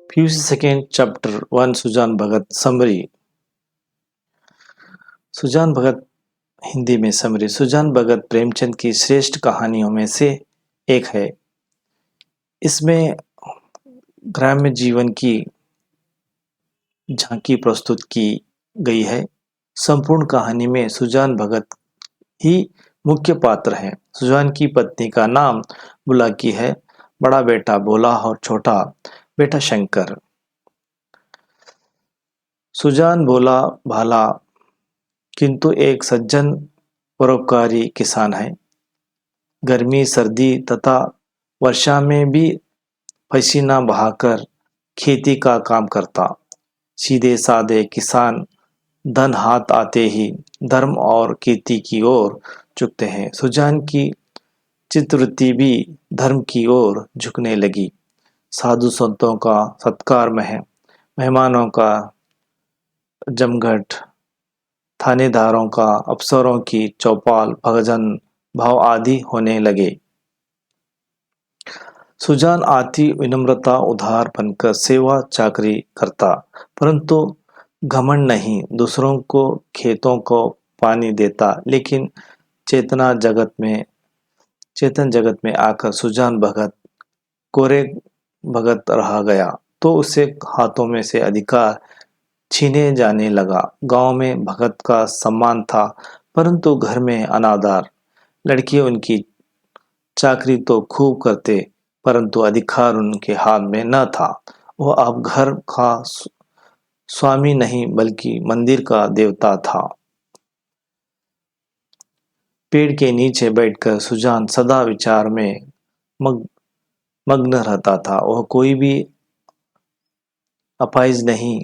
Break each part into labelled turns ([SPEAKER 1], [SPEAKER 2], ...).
[SPEAKER 1] PUC Second Chapter 1 Sujan भगत summary. Sujan भगत हिंदी में summary. Sujan भगत प्रेमचंद की श्रेष्ठ कहानियों में से एक है। इसमें ग्राम्य जीवन की झांकी प्रस्तुत की गई है। संपूर्ण कहानी में सुजान भगत ही मुख्य पात्र हैं। सुजान की पत्नी का नाम बुलाकी है, बड़ा बेटा भोला और छोटा बेटा शंकर। सुजान भोला भाला किंतु एक सज्जन परोपकारी किसान है। गर्मी, सर्दी तथा वर्षा में भी पसीना बहाकर खेती का काम करता। सीधे साधे किसान धन हाथ आते ही धर्म और कीर्ति की ओर झुकते हैं। सुजान की चित्तवृत्ति भी धर्म की ओर झुकने लगी। साधु संतों का सत्कार, मेहमानों का जमघट, थानेदारों का अफसरों की चौपाल, भजन भाव आदि होने लगे। सुजान अति विनम्रता उदार बनकर सेवा चाकरी करता, परंतु घमंड नहीं। दूसरों को खेतों को पानी देता, लेकिन चेतन जगत में आकर सुजान भगत कोरे भगत रहा गया तो उसे हाथों में से अधिकार छीने जाने लगा। गांव में भगत का सम्मान था, परंतु घर में अनादर। लड़के उनकी चाकरी तो खूब करते, परंतु अधिकार उनके हाथ में न था। वह अब घर का स्वामी नहीं बल्कि मंदिर का देवता था। पेड़ के नीचे बैठकर सुजान सदा विचार में मग्न रहता था। वह कोई भी अपाहिज नहीं,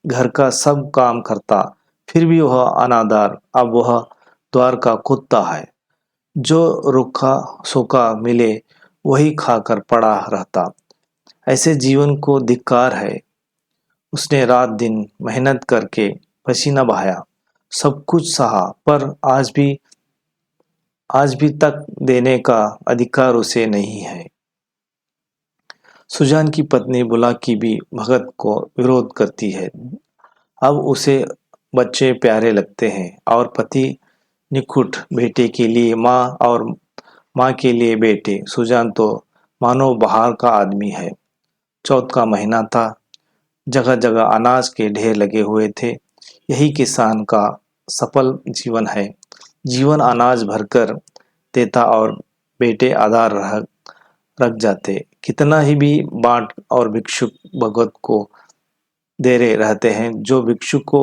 [SPEAKER 1] घर का सब काम करता, फिर भी वह अनादर। अब वह द्वार का कुत्ता है, जो रूखा सूखा मिले वही खाकर पड़ा रहता। ऐसे जीवन को धिक्कार है। उसने रात दिन मेहनत करके पसीना बहाया, सब कुछ सहा, पर आज भी तक देने का अधिकार उसे नहीं है। सुजान की पत्नी बुलाकी भी भगत को विरोध करती है। अब उसे बच्चे प्यारे लगते हैं और पति निकुट, बेटे के लिए माँ और माँ के लिए बेटे। सुजान तो मानो बाहर का आदमी है। चौथ का महीना था, जगह जगह अनाज के ढेर लगे हुए थे। यही किसान का सफल जीवन है। जीवन अनाज भरकर देता और बेटे आधार रख जाते। कितना ही भी बांट और भिक्षुक भगत को दे रहे रहते हैं। जो भिक्षुक को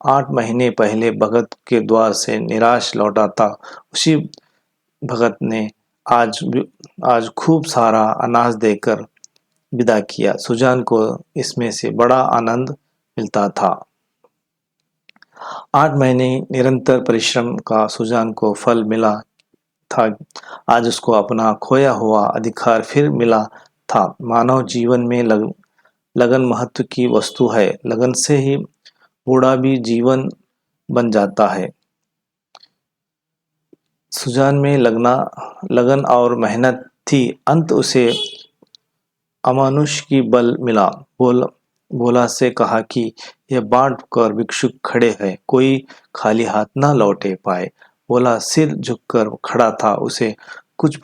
[SPEAKER 1] 8 महीने पहले भगत के द्वार से निराश लौटा था, उसी भगत ने आज खूब सारा अनाज देकर विदा किया। सुजान को इसमें से बड़ा आनंद मिलता था। 8 महीने निरंतर परिश्रम का सुजान को फल मिला था। आज उसको अपना खोया हुआ अधिकार फिर मिला था। मानव जीवन में लगन महत्व की वस्तु है। लगन से ही बूढ़ा भी जीवन बन जाता है। सुजान में लगन और मेहनत थी। अंत उसे अमानुष की बल मिला। भोला से कहा कि यह बांट कर भिक्षुक खड़े हैं, कोई खाली हाथ न लौटे पाए। भोला सिर झुककर खड़ा था। उसे कुछ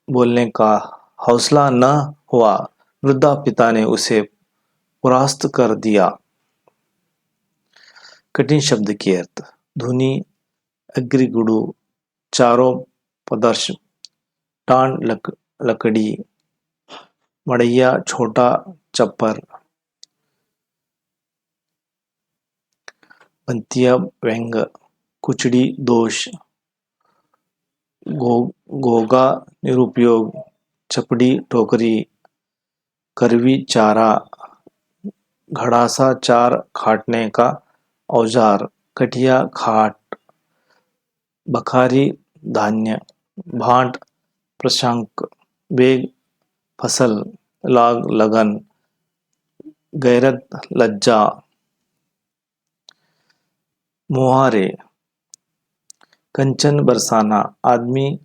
[SPEAKER 1] बोलने का हौसला न हुआ। वृद्धा पिता ने उसे परास्त कर दिया। कठिन शब्द के अर्थ। धुनी, अग्रिगुड़ू, चारों पदर्श, टांड लकड़ी, मड़ैया, छोटा चप्पर, पंतिया, व्यंग, कुचड़ी, दोष, गोगा, निरुपयोग, चपड़ी, टोकरी, करवी, चारा, घड़ासा, चार खाटने का औजार, कटिया, खाट, बखारी, धान्य, भांट, प्रशंक, बेग, फसल, लाग, लगन, गैरत, लज्जा, मुहारे, कंचन बरसाना, आदमी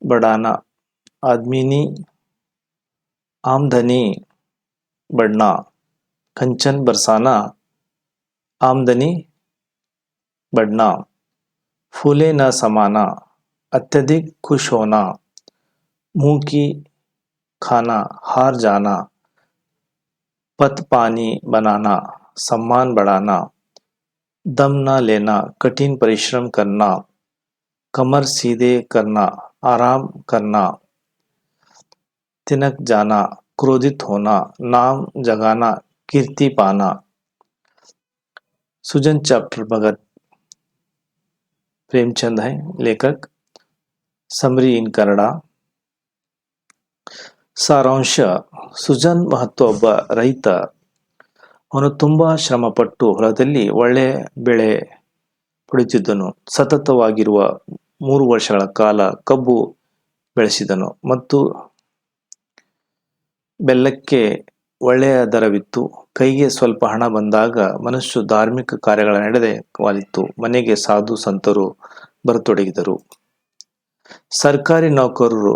[SPEAKER 1] बढ़ाना, आदमीनी, आमदनी, बढ़ना, कंचन बरसाना, आमदनी बढ़ना, फूले न समाना, अत्यधिक खुश होना, मुंह की खाना, हार जाना, पत पानी बनाना, सम्मान बढ़ाना, दम न लेना, कठिन परिश्रम करना, कमर सीधे करना, आराम करना, तिनक जाना, क्रोधित होना, नाम जगाना, कीर्ति पाना। सुजन चैप्टर भगत प्रेमचंद है लेखक। Summary in Kannada. ಸಾರಾಂಶ. ಸುಜನ್ ಮಹತ್ತೋ ಒಬ್ಬ ರೈತ. ಅವನು ತುಂಬಾ ಶ್ರಮಪಟ್ಟು ಹೊಲದಲ್ಲಿ ಒಳ್ಳೆ ಬೆಳೆ ಪಡೆಯುತ್ತಿದ್ದನು. ಸತತವಾಗಿರುವ 3 ವರ್ಷಗಳ ಕಾಲ ಕಬ್ಬು ಬೆಳೆಸಿದನು ಮತ್ತು ಬೆಲ್ಲಕ್ಕೆ ಒಳ್ಳೆಯ ದರವಿತ್ತು. ಕೈಗೆ ಸ್ವಲ್ಪ ಹಣ ಬಂದಾಗ ಮನಸ್ಸು ಧಾರ್ಮಿಕ ಕಾರ್ಯಗಳ ನಡೆದೆ ವಾಲಿತ್ತು. ಮನೆಗೆ ಸಾಧು ಸಂತರು ಬರತೊಡಗಿದರು. ಸರ್ಕಾರಿ ನೌಕರರು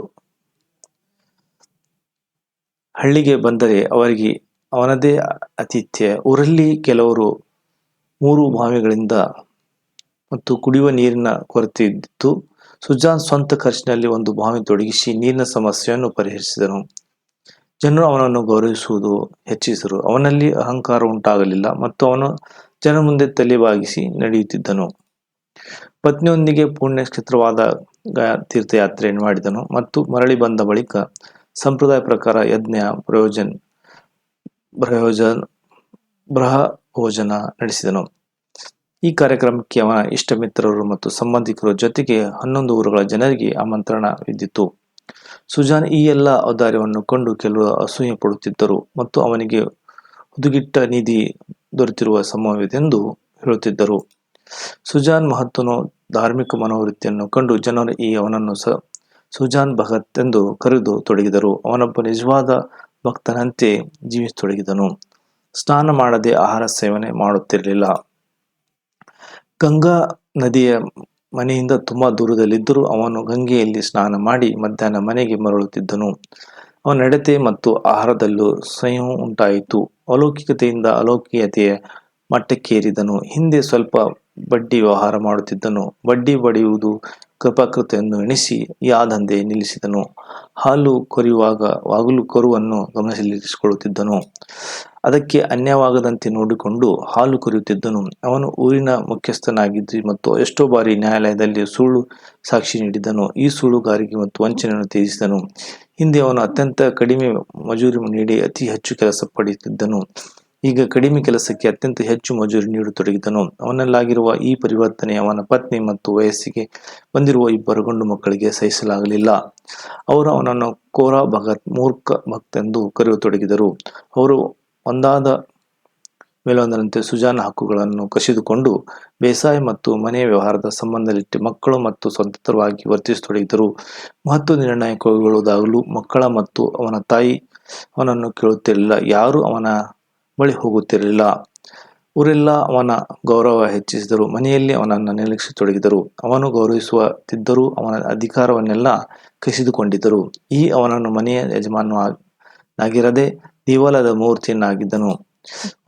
[SPEAKER 1] ಹಳ್ಳಿಗೆ ಬಂದರೆ ಅವರಿಗೆ ಅವನದೇ ಆತಿಥ್ಯ. ಊರಲ್ಲಿ ಕೆಲವರು 3 ಬಾವಿಗಳಿಂದ ಮತ್ತು ಕುಡಿಯುವ ನೀರಿನ ಕೊರತೆ ಇದ್ದಿತ್ತು. ಸುಜಾನ್ ಸ್ವಂತ ಖರ್ಚಿನಲ್ಲಿ ಒಂದು ಬಾವಿ ತೊಡಗಿಸಿ ನೀರಿನ ಸಮಸ್ಯೆಯನ್ನು ಪರಿಹರಿಸಿದನು. ಜನರು ಅವನನ್ನು ಗೌರವಿಸುವುದು ಹೆಚ್ಚಿಸಿದರು. ಅವನಲ್ಲಿ ಅಹಂಕಾರ ಉಂಟಾಗಲಿಲ್ಲ ಮತ್ತು ಅವನು ಜನರ ಮುಂದೆ ತಲೆ ಬಾಗಿಸಿ ನಡೆಯುತ್ತಿದ್ದನು. ಪತ್ನಿಯೊಂದಿಗೆ ಪುಣ್ಯ ಕ್ಷೇತ್ರವಾದ ಗಯಾ ತೀರ್ಥಯಾತ್ರೆಯನ್ನು ಮಾಡಿದನು ಮತ್ತು ಮರಳಿ ಬಂದ ಬಳಿಕ ಸಂಪ್ರದಾಯ ಪ್ರಕಾರ ಯಜ್ಞ ಭೋಜನ ನಡೆಸಿದನು. ಈ ಕಾರ್ಯಕ್ರಮಕ್ಕೆ ಅವನ ಇಷ್ಟ ಮಿತ್ರರು ಮತ್ತು ಸಂಬಂಧಿಕರ ಜೊತೆಗೆ 11 ಊರುಗಳ ಜನರಿಗೆ ಆಮಂತ್ರಣವಿದ್ದಿತು. ಸುಜಾನ್ ಈ ಎಲ್ಲ ಔದಾರ್ಯವನ್ನು ಕಂಡು ಕೆಲವರು ಅಸೂಯೆ ಪಡುತ್ತಿದ್ದರು ಮತ್ತು ಅವನಿಗೆ ಹುದುಗಿಟ್ಟ ನಿಧಿ ದೊರೆತಿರುವ ಸಂಭವವಿದೆಂದು ಹೇಳುತ್ತಿದ್ದರು. ಸುಜಾನ್ ಮಹತ್ತನು ಧಾರ್ಮಿಕ ಮನೋವೃತ್ತಿಯನ್ನು ಕಂಡು ಜನರು ಅವನನ್ನು ಸುಜಾನ್ ಭಗತ್ ಎಂದು ಕರೆದು ತೊಡಗಿದರು. ಅವನೊಬ್ಬ ನಿಜವಾದ ಭಕ್ತನಂತೆ ಜೀವಿಸತೊಡಗಿದನು. ಸ್ನಾನ ಮಾಡದೆ ಆಹಾರ ಸೇವನೆ ಮಾಡುತ್ತಿರಲಿಲ್ಲ. ಗಂಗಾ ನದಿಯ ಮನೆಯಿಂದ ತುಂಬಾ ದೂರದಲ್ಲಿದ್ದರೂ ಅವನು ಗಂಗೆಯಲ್ಲಿ ಸ್ನಾನ ಮಾಡಿ ಮಧ್ಯಾಹ್ನ ಮನೆಗೆ ಮರಳುತ್ತಿದ್ದನು. ಅವನ ನಡತೆ ಮತ್ತು ಆಹಾರದಲ್ಲೂ ಸಂಯಮ ಉಂಟಾಯಿತು. ಅಲೌಕಿಕತೆಯಿಂದ ಅಲೌಕಿಕತೆಯ ಮಟ್ಟಕ್ಕೇರಿದನು. ಹಿಂದೆ ಸ್ವಲ್ಪ ಬಡ್ಡಿ ವ್ಯವಹಾರ ಮಾಡುತ್ತಿದ್ದನು. ಬಡ್ಡಿ ಬಡಿಯುವುದು ಕೃಪಾಕೃತೆಯನ್ನು ಎಣಿಸಿ ಆ ದಂಧೆ ನಿಲ್ಲಿಸಿದನು. ಹಾಲು ಕರೆಯುವಾಗಲೂ ಕರುವನ್ನು ಗಮನದಲ್ಲಿರಿಸಿಕೊಳ್ಳುತ್ತಿದ್ದನು. ಅದಕ್ಕೆ ಅನ್ಯಾಯವಾಗದಂತೆ ನೋಡಿಕೊಂಡು ಹಾಲು ಕರೆಯುತ್ತಿದ್ದನು. ಅವನು ಊರಿನ ಮುಖ್ಯಸ್ಥನಾಗಿದ್ದು ಮತ್ತು ಎಷ್ಟೋ ಬಾರಿ ನ್ಯಾಯಾಲಯದಲ್ಲಿ ಸುಳ್ಳು ಸಾಕ್ಷಿ ನೀಡಿದ್ದನು. ಈ ಸುಳ್ಳುಗಾರಿಕೆ ಮತ್ತು ವಂಚನೆಯನ್ನು ತ್ಯಜಿಸಿದನು. ಹಿಂದೆ ಅವನು ಅತ್ಯಂತ ಕಡಿಮೆ ಮಜೂರಿ ನೀಡಿ ಅತಿ ಹೆಚ್ಚು ಕೆಲಸ ಪಡೆಯುತ್ತಿದ್ದನು. ಈಗ ಕಡಿಮೆ ಕೆಲಸಕ್ಕೆ ಅತ್ಯಂತ ಹೆಚ್ಚು ಮಜೂರಿ ನೀಡತೊಡಗಿದನು. ಅವನಲ್ಲಾಗಿರುವ ಈ ಪರಿವರ್ತನೆ ಅವನ ಪತ್ನಿ ಮತ್ತು ವಯಸ್ಸಿಗೆ ಬಂದಿರುವ 2 ಗಂಡು ಮಕ್ಕಳಿಗೆ ಸಹಿಸಲಾಗಲಿಲ್ಲ. ಅವರು ಅವನನ್ನು ಕೋರಾ ಭಗತ್, ಮೂರ್ಖ ಭಕ್ತ ಎಂದು ಕರೆಯತೊಡಗಿದರು. ಅವರು ಒಂದಾದ ಮೇಲೊಂದರಂತೆ ಸುಜಾನ್ ಹಕ್ಕುಗಳನ್ನು ಕಸಿದುಕೊಂಡು ಬೇಸಾಯ ಮತ್ತು ಮನೆಯ ವ್ಯವಹಾರದ ಸಂಬಂಧದಲ್ಲಿಟ್ಟು ಮಕ್ಕಳು ಮತ್ತು ಸ್ವತಂತ್ರವಾಗಿ ವರ್ತಿಸತೊಡಗಿದರು. ಮಹತ್ವ ನಿರ್ಣಯ ಕೈಗೊಳ್ಳುವುದಾಗಲೂ ಮಕ್ಕಳ ಮತ್ತು ಅವನ ತಾಯಿ ಅವನನ್ನು ಕೇಳುತ್ತಿರಲಿಲ್ಲ. ಯಾರೂ ಅವನ ಬಳಿ ಹೋಗುತ್ತಿರಲಿಲ್ಲ. ಊರೆಲ್ಲ ಅವನ ಗೌರವ ಹೆಚ್ಚಿಸಿದರು. ಮನೆಯಲ್ಲಿ ಅವನನ್ನು ನಿರ್ಲಕ್ಷಿಸತೊಡಗಿದರು. ಅವನು ಗೌರವಿಸುತ್ತಿದ್ದರೂ ಅವನ ಅಧಿಕಾರವನ್ನೆಲ್ಲ ಕಸಿದುಕೊಂಡಿದ್ದರು. ಅವನನ್ನು ಮನೆಯ ಯಜಮಾನನಾಗಿರದೆ ದೇವಾಲಯದ ಮೂರ್ತಿಯನ್ನಾಗಿದ್ದನು.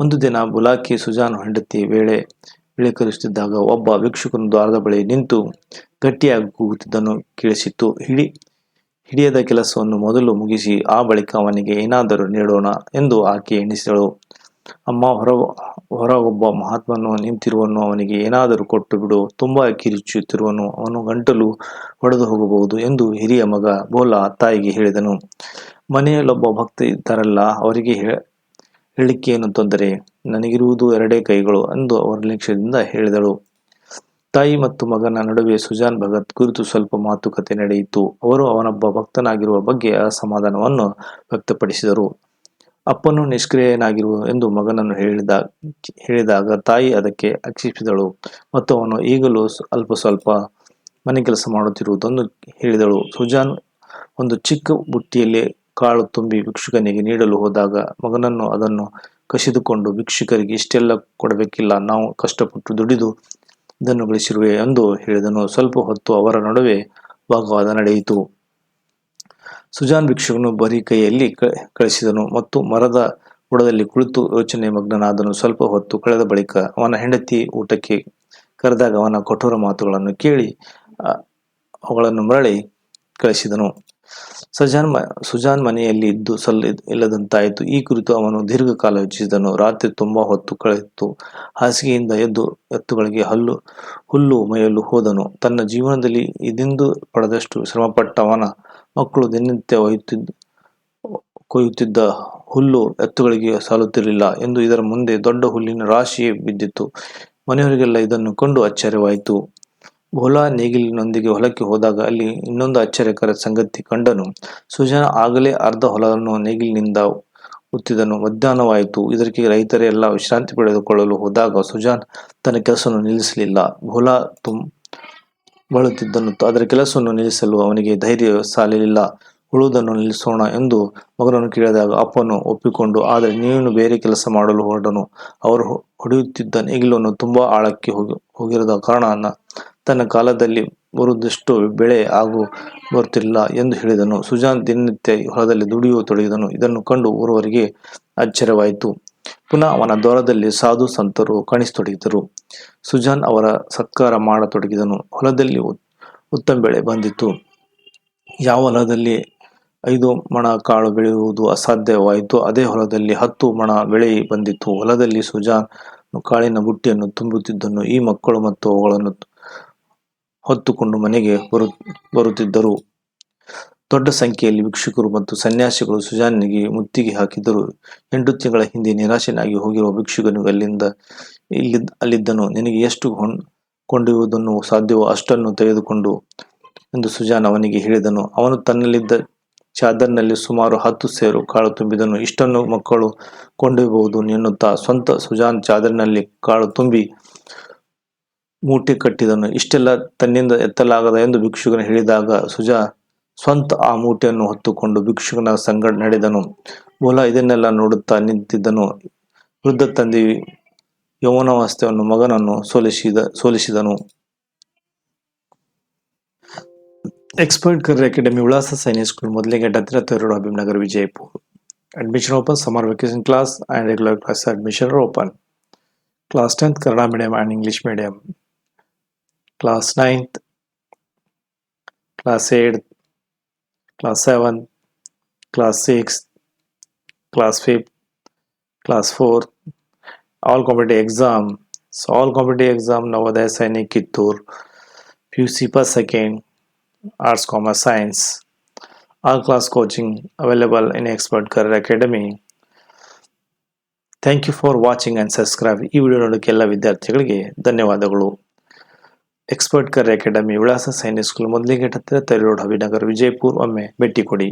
[SPEAKER 1] ಒಂದು ದಿನ ಬುಲಾಕಿ ಸುಜಾನ್ ಹೆಂಡತಿ ಬೇಳೆ ಕಲಿಸುತ್ತಿದ್ದಾಗ ಒಬ್ಬ ಭಿಕ್ಷುಕನು ದ್ವಾರದ ಬಳಿ ನಿಂತು ಗಟ್ಟಿಯಾಗಿ ಕೂಗುತ್ತಿದ್ದನ್ನು ಕೇಳಿಸಿತು. ಹಿಡಿಯದ ಕೆಲಸವನ್ನು ಮೊದಲು ಮುಗಿಸಿ ಆ ಬಳಿಕ ಅವನಿಗೆ ಏನಾದರೂ ನೀಡೋಣ ಎಂದು ಆಕೆ ಎಣಿಸಿದಳು. ಅಮ್ಮ, ಹೊರಗೊಬ್ಬ ಮಹಾತ್ಮನು ನಿಂತಿರುವನು, ಅವನಿಗೆ ಏನಾದರೂ ಕೊಟ್ಟು ಬಿಡು. ತುಂಬಾ ಕಿರಿಚುತ್ತಿರುವನು, ಅವನು ಗಂಟಲು ಒಡೆದು ಹೋಗಬಹುದು ಎಂದು ಹಿರಿಯ ಮಗ ಬೋಲಾ ತಾಯಿಗೆ ಹೇಳಿದನು. ಮನೆಯಲ್ಲೊಬ್ಬ ಭಕ್ತ ಇದ್ದಾರಲ್ಲ, ಅವರಿಗೆ ಹೇಳಲಿಕ್ಕೇನು ತೊಂದರೆ? ನನಗಿರುವುದು 2 ಕೈಗಳು ಎಂದು ಅವರ ನಿರ್ಲಕ್ಷ್ಯದಿಂದ ಹೇಳಿದಳು. ತಾಯಿ ಮತ್ತು ಮಗನ ನಡುವೆ ಸುಜಾನ್ ಭಗತ್ ಕುರಿತು ಸ್ವಲ್ಪ ಮಾತುಕತೆ ನಡೆಯಿತು. ಅವರು ಅವನೊಬ್ಬ ಭಕ್ತನಾಗಿರುವ ಬಗ್ಗೆ ಅಸಮಾಧಾನವನ್ನು ವ್ಯಕ್ತಪಡಿಸಿದರು. ಅಪ್ಪನು ನಿಷ್ಕ್ರಿಯನಾಗಿರುವ ಎಂದು ಮಗನನ್ನು ಹೇಳಿದಾಗ ತಾಯಿ ಅದಕ್ಕೆ ಆಕ್ಷೇಪಿಸಿದಳು ಮತ್ತು ಅವನು ಈಗಲೂ ಸ್ವಲ್ಪ ಮನೆ ಕೆಲಸ ಮಾಡುತ್ತಿರುವುದನ್ನು ಹೇಳಿದಳು. ಸುಜಾನ್ ಒಂದು ಚಿಕ್ಕ ಬುಟ್ಟಿಯಲ್ಲಿ ಕಾಳು ತುಂಬಿ ಭಿಕ್ಷುಕನಿಗೆ ನೀಡಲು ಹೋದಾಗ ಮಗನನ್ನು ಅದನ್ನು ಕಸಿದುಕೊಂಡು, ಭಿಕ್ಷುಕರಿಗೆ ಇಷ್ಟೆಲ್ಲ ಕೊಡಬೇಕಿಲ್ಲ, ನಾವು ಕಷ್ಟಪಟ್ಟು ದುಡಿದು ಇದನ್ನು ಗಳಿಸಿರುವೆ ಎಂದು ಹೇಳಿದನು. ಸ್ವಲ್ಪ ಹೊತ್ತು ಅವರ ನಡುವೆ ವಾಗ್ವಾದ ನಡೆಯಿತು. ಸುಜಾನ್ ಭಿಕ್ಷುಕನು ಬರೀ ಕೈಯಲ್ಲಿ ಕಳಿಸಿದನು ಮತ್ತು ಮರದ ಬುಡದಲ್ಲಿ ಕುಳಿತು ಯೋಚನೆ ಮಗ್ನನಾದನು. ಸ್ವಲ್ಪ ಹೊತ್ತು ಕಳೆದ ಬಳಿಕ ಅವನ ಹೆಂಡತಿ ಊಟಕ್ಕೆ ಕರೆದಾಗ ಅವನ ಕಠೋರ ಮಾತುಗಳನ್ನು ಕೇಳಿ ಅವುಗಳನ್ನು ಮರಳಿ ಕಳಿಸಿದನು. ಸುಜಾನ್ ಮನೆಯಲ್ಲಿ ಇದ್ದು ಇಲ್ಲದಂತಾಯಿತು. ಈ ಕುರಿತು ಅವನು ದೀರ್ಘಕಾಲ ಯೋಚಿಸಿದನು. ರಾತ್ರಿ ತುಂಬಾ ಹೊತ್ತು ಕಳೆಯಿತು. ಹಾಸಿಗೆಯಿಂದ ಎದ್ದು ಎತ್ತುಗಳಿಗೆ ಹುಲ್ಲು ಮೇಯಲು ಹೋದನು. ತನ್ನ ಜೀವನದಲ್ಲಿ ಇದೆಂದೂ ಪಡದಷ್ಟು ಶ್ರಮಪಟ್ಟ ಅವನ ಮಕ್ಕಳು ದಿನನಿತ್ಯ ಕೊಯ್ಯುತ್ತಿದ್ದ ಹುಲ್ಲು ಎತ್ತುಗಳಿಗೆ ಸಾಲುತ್ತಿರಲಿಲ್ಲ ಎಂದು ಇದರ ಮುಂದೆ ದೊಡ್ಡ ಹುಲ್ಲಿನ ರಾಶಿಯೇ ಬಿದ್ದಿತ್ತು. ಮನೆಯವರಿಗೆಲ್ಲ ಇದನ್ನು ಕಂಡು ಆಶ್ಚರ್ಯವಾಯಿತು. ಭೋಲಾ ನೇಗಿಲಿನೊಂದಿಗೆ ಹೊಲಕ್ಕೆ ಹೋದಾಗ ಅಲ್ಲಿ ಇನ್ನೊಂದು ಆಶ್ಚರ್ಯಕರ ಸಂಗತಿ ಕಂಡನು. ಸುಜಾನ್ ಆಗಲೇ ಅರ್ಧ ಹೊಲವನ್ನು ನೇಗಿಲಿನಿಂದ ಉತ್ತಿದ್ದನು. ಮಧ್ಯಾಹ್ನವಾಯಿತು. ಇದಕ್ಕೆ ರೈತರೇ ಎಲ್ಲ ವಿಶ್ರಾಂತಿ ಪಡೆದುಕೊಳ್ಳಲು ಹೋದಾಗ ಸುಜಾನ್ ತನ್ನ ಕೆಲಸವನ್ನು ನಿಲ್ಲಿಸಲಿಲ್ಲ. ಭೋಲಾ ಬಳಲುತ್ತಿದ್ದನು. ಆದರೆ ಕೆಲಸವನ್ನು ನಿಲ್ಲಿಸಲು ಅವನಿಗೆ ಧೈರ್ಯ ಸಾಲಲಿಲ್ಲ. ಉಳುವುದನ್ನು ನಿಲ್ಲಿಸೋಣ ಎಂದು ಮಗನನ್ನು ಕೇಳಿದಾಗ ಅಪ್ಪನು ಒಪ್ಪಿಕೊಂಡು, ಆದರೆ ನೀನು ಬೇರೆ ಕೆಲಸ ಮಾಡಲು ಹೊರಟನು. ಅವರು ಹೊಡೆಯುತ್ತಿದ್ದ ನೇಗಿಲನ್ನು ತುಂಬಾ ಆಳಕ್ಕೆ ಹೋಗಿರದ ಕಾರಣ ತನ್ನ ಕಾಲದಲ್ಲಿ ಬರುವುದಷ್ಟು ಬೆಳೆ ಬರುತ್ತಿರಲಿಲ್ಲ ಎಂದು ಹೇಳಿದನು. ಸುಜಾನ್ ದಿನನಿತ್ಯ ಹೊಲದಲ್ಲಿ ತೊಡಗಿದನು. ಇದನ್ನು ಕಂಡು ಊರವರಿಗೆ ಆಶ್ಚರ್ಯವಾಯಿತು. ಪುನಃ ಅವನ ದ್ವಾರದಲ್ಲಿ ಸಾಧು ಸಂತರು ಕಾಣಿಸತೊಡಗಿದರು. ಸುಜಾನ್ ಅವರ ಸತ್ಕಾರ ಮಾಡತೊಡಗಿದನು. ಹೊಲದಲ್ಲಿ ಉತ್ತಮ ಬೆಳೆ ಬಂದಿತು. ಯಾವ ಹೊಲದಲ್ಲಿ 5 ಮಣ ಕಾಳು ಬೆಳೆಯುವುದು ಅಸಾಧ್ಯವಾಯಿತು, ಅದೇ ಹೊಲದಲ್ಲಿ 10 ಮಣ ಬೆಳೆ ಬಂದಿತು. ಹೊಲದಲ್ಲಿ ಸುಜಾನ್ ಕಾಳಿನ ಬುಟ್ಟಿಯನ್ನು ತುಂಬುತ್ತಿದ್ದನು. ಈ ಮಕ್ಕಳು ಮತ್ತು ಅವುಗಳನ್ನು ಹೊತ್ತುಕೊಂಡು ಮನೆಗೆ ಬರುತ್ತಿದ್ದರು. ದೊಡ್ಡ ಸಂಖ್ಯೆಯಲ್ಲಿ ಭಿಕ್ಷುಕರು ಮತ್ತು ಸನ್ಯಾಸಿಗಳು ಸುಜಾನಿಗೆ ಮುತ್ತಿಗೆ ಹಾಕಿದರು. 8 ತಿಂಗಳ ಹಿಂದೆ ನಿರಾಶನಾಗಿ ಹೋಗಿರುವ ಭಿಕ್ಷುಕನಿಗೆ ಅಲ್ಲಿದ್ದನು. ನಿನಗೆ ಎಷ್ಟು ಕೊಂಡೊಯ್ಯುವುದನ್ನು ಸಾಧ್ಯವೋ ಅಷ್ಟನ್ನು ತೆಗೆದುಕೊಂಡು ಎಂದು ಸುಜಾನ್ ಅವನಿಗೆ ಹೇಳಿದನು. ಅವನು ತನ್ನಲ್ಲಿದ್ದ ಚಾದರ್ನಲ್ಲಿ ಸುಮಾರು 10 ಸೇರು ಕಾಳು ತುಂಬಿದನು. ಇಷ್ಟನ್ನು ಮಕ್ಕಳು ಕೊಂಡೊಯ್ಯಬಹುದು ಎನ್ನುತ್ತಾ ಸ್ವಂತ ಸುಜಾನ್ ಚಾದರಿನಲ್ಲಿ ಕಾಳು ತುಂಬಿ ಮೂಟೆ ಕಟ್ಟಿದನು. ಇಷ್ಟೆಲ್ಲ ತನ್ನಿಂದ ಎತ್ತಲಾಗದ ಎಂದು ಭಿಕ್ಷುಕನ ಹೇಳಿದಾಗ ಸುಜಾನ್ ಸ್ವಂತ ಆ ಮೂಟೆಯನ್ನು ಹೊತ್ತುಕೊಂಡು ಭಿಕ್ಷುಕನ ಸಂಗಡ ನಡೆದನು. ಭೋಲಾ ಇದನ್ನೆಲ್ಲ ನೋಡುತ್ತಾ ನಿಂತಿದ್ದನು. ವೃದ್ಧ ತಂದೆಯು ಯೌವನಾವಸ್ಥೆಯನ್ನು ಮಗನನ್ನು ಸೋಲಿಸಿದನು. एक्सपर्ट करियर एकेडमी उल्लासा सैनिक स्कूल ಮೊದಲಿಗೆಟ್ ಹತ್ತಿರ road Habibnagar Vijayapura. Admission open, summer vacation class and regular class admission are open. Class 10th Kannada medium and English medium. Class 9th, Class 8th, Class 7th, Class 6th, Class 5th, Class 4th. All competitive exam. So all competitive exam Navodaya Sainik Kittur. PUC per second. Arts, Commerce, Science. All class coaching available in Expert Career Academy. Thank you for watching and subscribe. ಈ video ನೋಡೋಕೆ ಎಲ್ಲ ವಿದ್ಯಾರ್ಥಿಗಳಿಗೆ ಧನ್ಯವಾದಗಳು. Expert career academy ವಿಳಾಸ Sainik school ಮೊದಲಿಗೆಟ್ ಹತ್ತಿರ road Habibnagar Vijayapura. ಒಮ್ಮೆ ಭೇಟಿ ಕೊಡಿ.